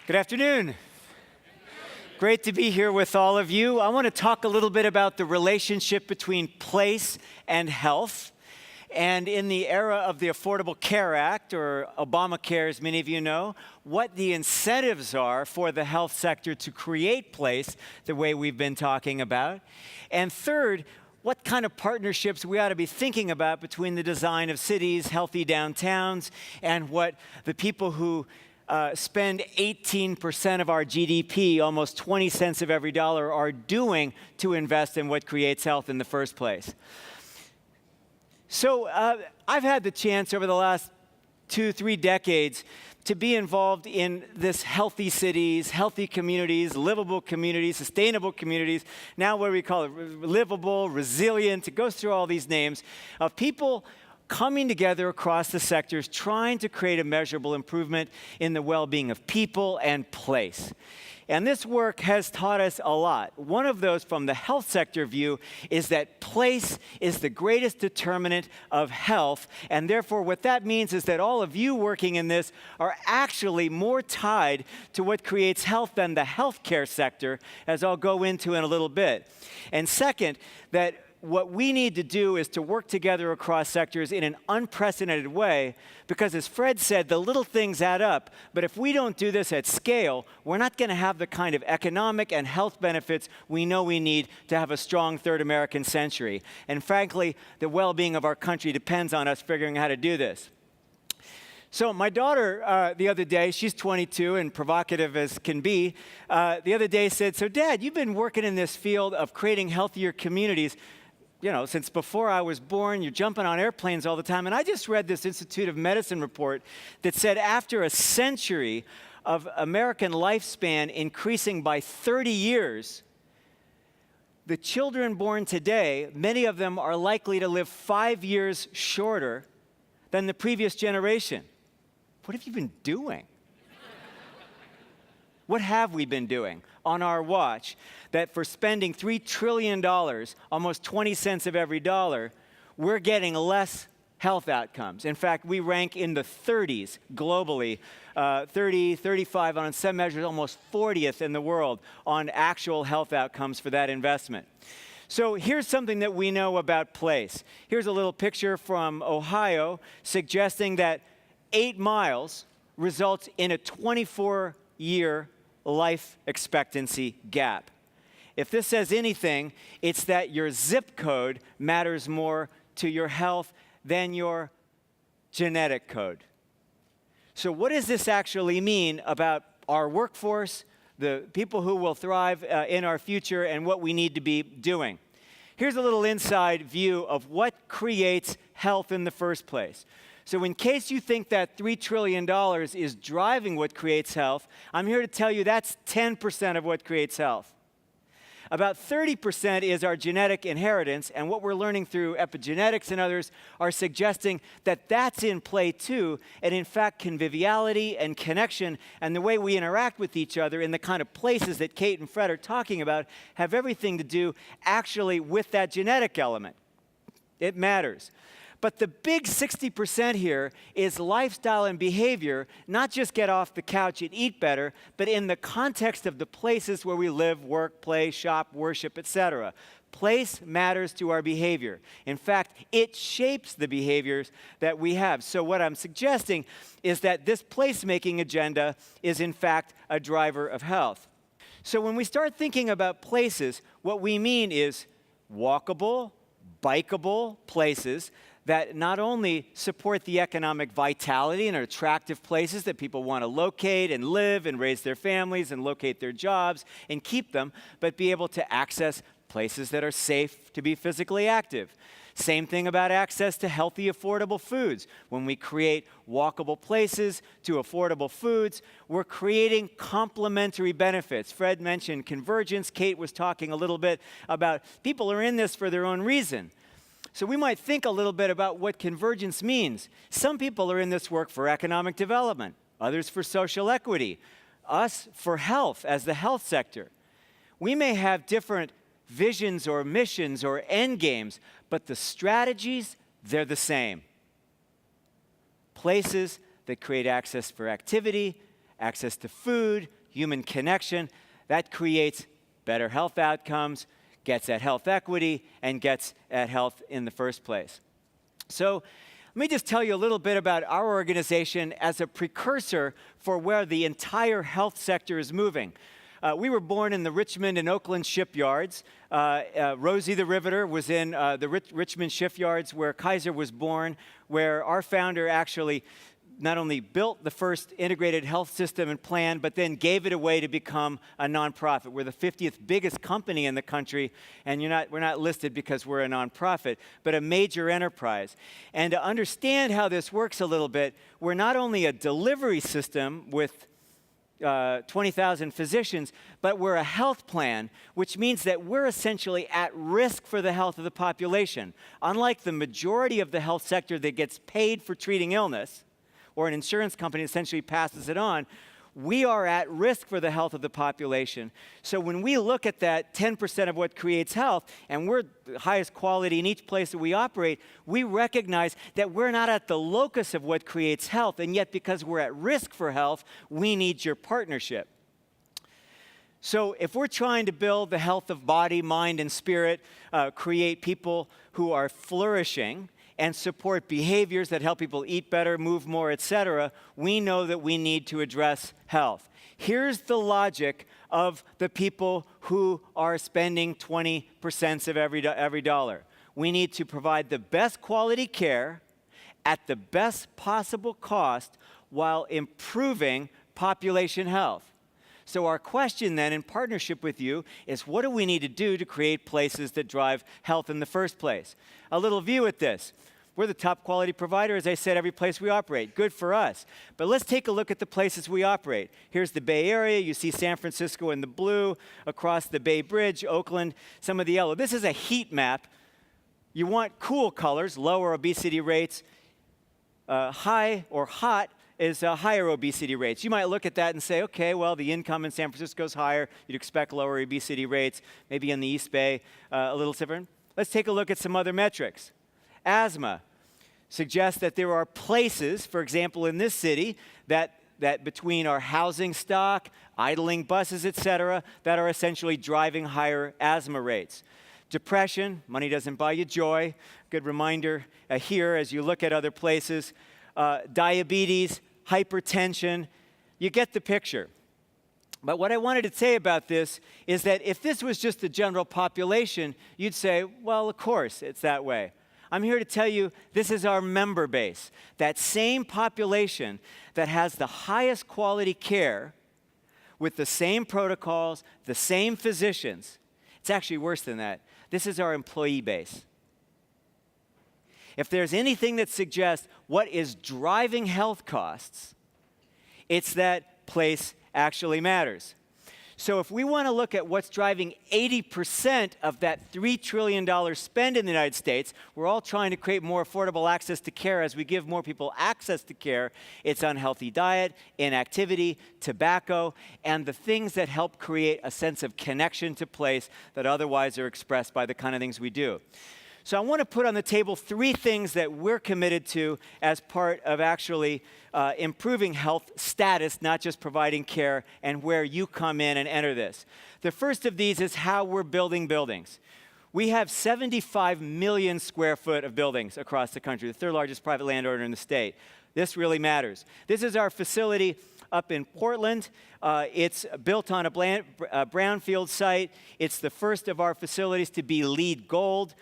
Good afternoon. Great to be here with all of you. I want to talk a little bit about the relationship between place and health. And in the era of the Affordable Care Act, or Obamacare, as many of you know, what the incentives are for the health sector to create place the way we've been talking about. And third, what kind of partnerships we ought to be thinking about between the design of cities, healthy downtowns, and what the people who spend 18% of our GDP, almost 20 cents of every dollar, are doing to invest in what creates health in the first place. So I've had the chance over the last 2-3 decades to be involved in this healthy cities, healthy communities, livable communities, sustainable communities. Now what do we call it? Livable, resilient. It goes through all these names of people coming together across the sectors, trying to create a measurable improvement in the well-being of people and place. And this work has taught us a lot. One of those from the health sector view is that place is the greatest determinant of health, and therefore what that means is that all of you working in this are actually more tied to what creates health than the healthcare sector, as I'll go into in a little bit. And second, that what we need to do is to work together across sectors in an unprecedented way, because as Fred said, the little things add up. But if we don't do this at scale, we're not going to have the kind of economic and health benefits we know we need to have a strong third American century. And frankly, the well-being of our country depends on us figuring out how to do this. So my daughter, the other day, she's 22 and provocative as can be, the other day said, "So Dad, you've been working in this field of creating healthier communities, you know, since before I was born. You're jumping on airplanes all the time." And I just read this Institute of Medicine report that said after a century of American lifespan increasing by 30 years, the children born today, many of them are likely to live 5 years shorter than the previous generation. What have you been doing? What have we been doing on our watch that for spending $3 trillion, almost 20 cents of every dollar, we're getting less health outcomes? In fact, we rank in the 30s globally, 30, 35 on some measures, almost 40th in the world on actual health outcomes for that investment. So here's something that we know about place. Here's a little picture from Ohio suggesting that 8 miles results in a 24-year life expectancy gap. If this says anything, it's that your zip code matters more to your health than your genetic code. So what does this actually mean about our workforce, the people who will thrive in our future, and what we need to be doing? Here's a little inside view of what creates health in the first place. So in case you think that $3 trillion is driving what creates health, I'm here to tell you that's 10% of what creates health. About 30% is our genetic inheritance, and what we're learning through epigenetics and others are suggesting that that's in play too, and in fact conviviality and connection and the way we interact with each other in the kind of places that Kate and Fred are talking about have everything to do actually with that genetic element. It matters. But the big 60% here is lifestyle and behavior, not just get off the couch and eat better, but in the context of the places where we live, work, play, shop, worship, etc. Place matters to our behavior. In fact, it shapes the behaviors that we have. So what I'm suggesting is that this placemaking agenda is in fact a driver of health. So when we start thinking about places, what we mean is walkable, bikeable places that not only support the economic vitality and are attractive places that people want to locate and live and raise their families and locate their jobs and keep them, but be able to access places that are safe to be physically active. Same thing about access to healthy, affordable foods. When we create walkable places to affordable foods, we're creating complementary benefits. Fred mentioned convergence. Kate was talking a little bit about people are in this for their own reason. So we might think a little bit about what convergence means. Some people are in this work for economic development, others for social equity, us for health as the health sector. We may have different visions or missions or end games, but the strategies, they're the same. Places that create access for activity, access to food, human connection, that creates better health outcomes, gets at health equity, and gets at health in the first place. So let me just tell you a little bit about our organization as a precursor for where the entire health sector is moving. We were born in the Richmond and Oakland shipyards. Rosie the Riveter was in the Richmond shipyards where Kaiser was born, where our founder actually not only built the first integrated health system and plan, but then gave it away to become a nonprofit. We're the 50th biggest company in the country, and we're not listed because we're a nonprofit, but a major enterprise. And to understand how this works a little bit, we're not only a delivery system with 20,000 physicians, but we're a health plan, which means that we're essentially at risk for the health of the population. Unlike the majority of the health sector that gets paid for treating illness, or an insurance company essentially passes it on, we are at risk for the health of the population. So when we look at that 10% of what creates health, and we're the highest quality in each place that we operate, we recognize that we're not at the locus of what creates health, and yet because we're at risk for health, we need your partnership. So if we're trying to build the health of body, mind, and spirit, create people who are flourishing, and support behaviors that help people eat better, move more, etc., we know that we need to address health. Here's the logic of the people who are spending 20% of every dollar. We need to provide the best quality care at the best possible cost while improving population health. So our question then, in partnership with you, is what do we need to do to create places that drive health in the first place? A little view at this. We're the top quality provider, as I said, every place we operate. Good for us. But let's take a look at the places we operate. Here's the Bay Area. You see San Francisco in the blue, across the Bay Bridge, Oakland, some of the yellow. This is a heat map. You want cool colors, lower obesity rates. High or hot is higher obesity rates. You might look at that and say, okay, well, the income in San Francisco is higher. You'd expect lower obesity rates. Maybe in the East Bay, a little different. Let's take a look at some other metrics. Asthma suggests that there are places, for example, in this city, that between our housing stock, idling buses, etc., that are essentially driving higher asthma rates. Depression, money doesn't buy you joy. Good reminder here as you look at other places. Diabetes, hypertension, you get the picture. But what I wanted to say about this is that if this was just the general population, you'd say, well, of course, it's that way. I'm here to tell you this is our member base. That same population that has the highest quality care with the same protocols, the same physicians. It's actually worse than that. This is our employee base. If there's anything that suggests what is driving health costs, it's that place actually matters. So if we want to look at what's driving 80% of that $3 trillion spend in the United States, we're all trying to create more affordable access to care as we give more people access to care. It's unhealthy diet, inactivity, tobacco, and the things that help create a sense of connection to place that otherwise are expressed by the kind of things we do. So I want to put on the table 3 things that we're committed to as part of actually improving health status, not just providing care, and where you come in and enter this. The first of these is how we're building buildings. We have 75 million square foot of buildings across the country, the 3rd largest private landowner in the state. This really matters. This is our facility up in Portland. It's built on a brownfield site. It's the first of our facilities to be LEED Gold.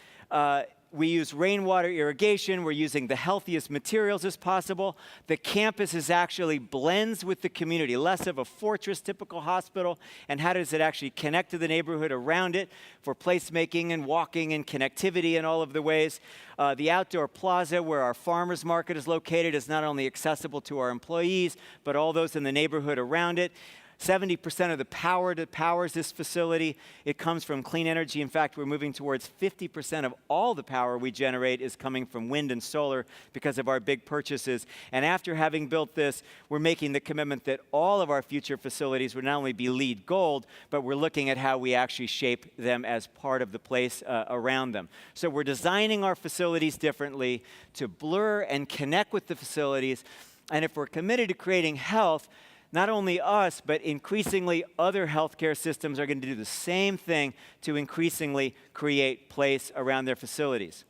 We use rainwater irrigation. We're using the healthiest materials as possible. The campus is actually blends with the community, less of a fortress, typical hospital, and how does it actually connect to the neighborhood around it for placemaking and walking and connectivity in all of the ways. The outdoor plaza where our farmers market is located is not only accessible to our employees, but all those in the neighborhood around it. 70% of the power that powers this facility, it comes from clean energy. In fact, we're moving towards 50% of all the power we generate is coming from wind and solar because of our big purchases. And after having built this, we're making the commitment that all of our future facilities would not only be LEED Gold, but we're looking at how we actually shape them as part of the place around them. So we're designing our facilities differently to blur and connect with the facilities. And if we're committed to creating health, not only us, but increasingly other healthcare systems are going to do the same thing to increasingly create place around their facilities.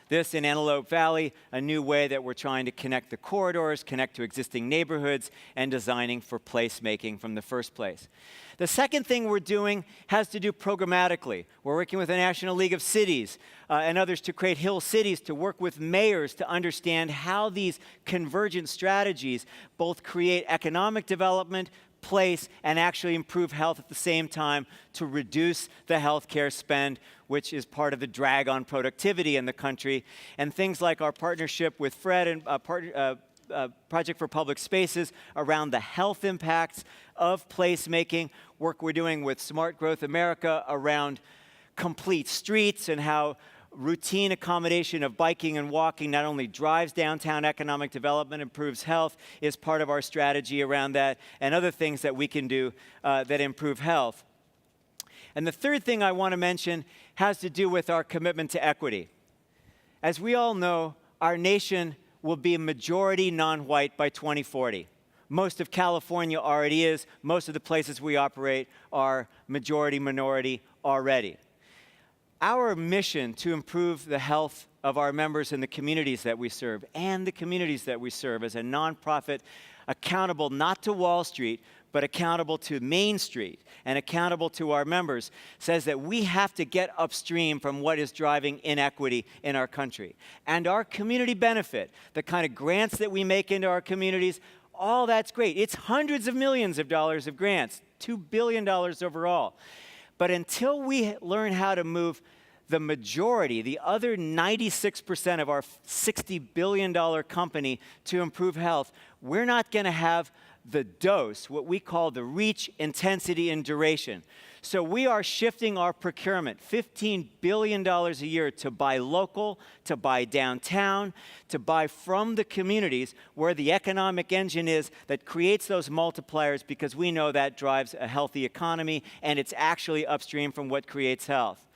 This in Antelope Valley, a new way that we're trying to connect the corridors, connect to existing neighborhoods, and designing for placemaking from the first place. The second thing we're doing has to do programmatically. We're working with the National League of Cities and others to create hill cities, to work with mayors to understand how these convergent strategies both create economic development, place, and actually improve health at the same time to reduce the healthcare spend, which is part of the drag on productivity in the country. And things like our partnership with Fred and Project for Public Spaces around the health impacts of placemaking, work we're doing with Smart Growth America around complete streets and how routine accommodation of biking and walking not only drives downtown economic development, improves health, is part of our strategy around that, and other things that we can do that improve health. And the third thing I want to mention has to do with our commitment to equity. As we all know, our nation will be majority non-white by 2040. Most of California already is. Most of the places we operate are majority minority already. Our mission to improve the health of our members in the communities that we serve and the communities that we serve as a nonprofit, accountable not to Wall Street, but accountable to Main Street and accountable to our members, says that we have to get upstream from what is driving inequity in our country. And our community benefit, the kind of grants that we make into our communities, all that's great. It's hundreds of millions of dollars of grants, $2 billion overall. But until we learn how to move the majority, the other 96% of our $60 billion company to improve health, we're not going to have the dose, what we call the reach, intensity, and duration. So we are shifting our procurement, $15 billion a year, to buy local, to buy downtown, to buy from the communities where the economic engine is that creates those multipliers, because we know that drives a healthy economy, and it's actually upstream from what creates health.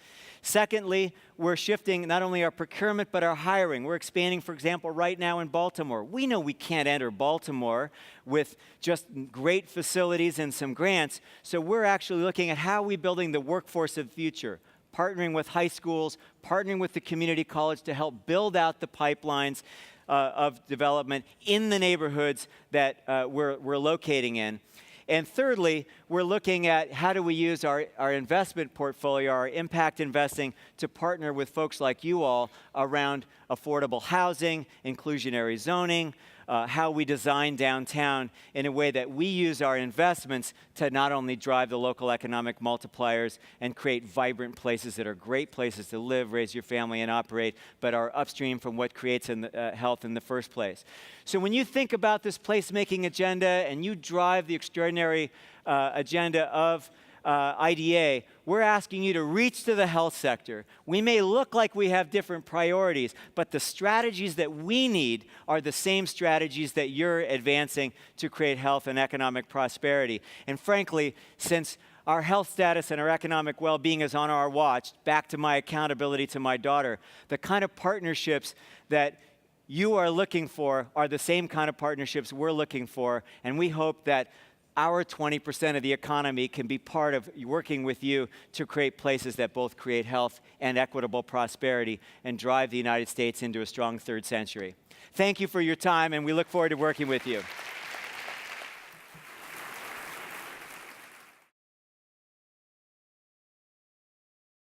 Secondly, we're shifting not only our procurement, but our hiring. We're expanding, for example, right now in Baltimore. We know we can't enter Baltimore with just great facilities and some grants, so we're actually looking at how we're building the workforce of the future, partnering with high schools, partnering with the community college to help build out the pipelines of development in the neighborhoods that we're locating in. And thirdly, we're looking at how do we use our investment portfolio, our impact investing, to partner with folks like you all around affordable housing, inclusionary zoning, how we design downtown in a way that we use our investments to not only drive the local economic multipliers and create vibrant places that are great places to live, raise your family, and operate, but are upstream from what creates health in the first place. So when you think about this placemaking agenda and you drive the extraordinary agenda of IDA, we're asking you to reach to the health sector. We may look like we have different priorities, but the strategies that we need are the same strategies that you're advancing to create health and economic prosperity. And frankly, since our health status and our economic well-being is on our watch, back to my accountability to my daughter, the kind of partnerships that you are looking for are the same kind of partnerships we're looking for, and we hope that our 20% of the economy can be part of working with you to create places that both create health and equitable prosperity and drive the United States into a strong third century. Thank you for your time, and we look forward to working with you.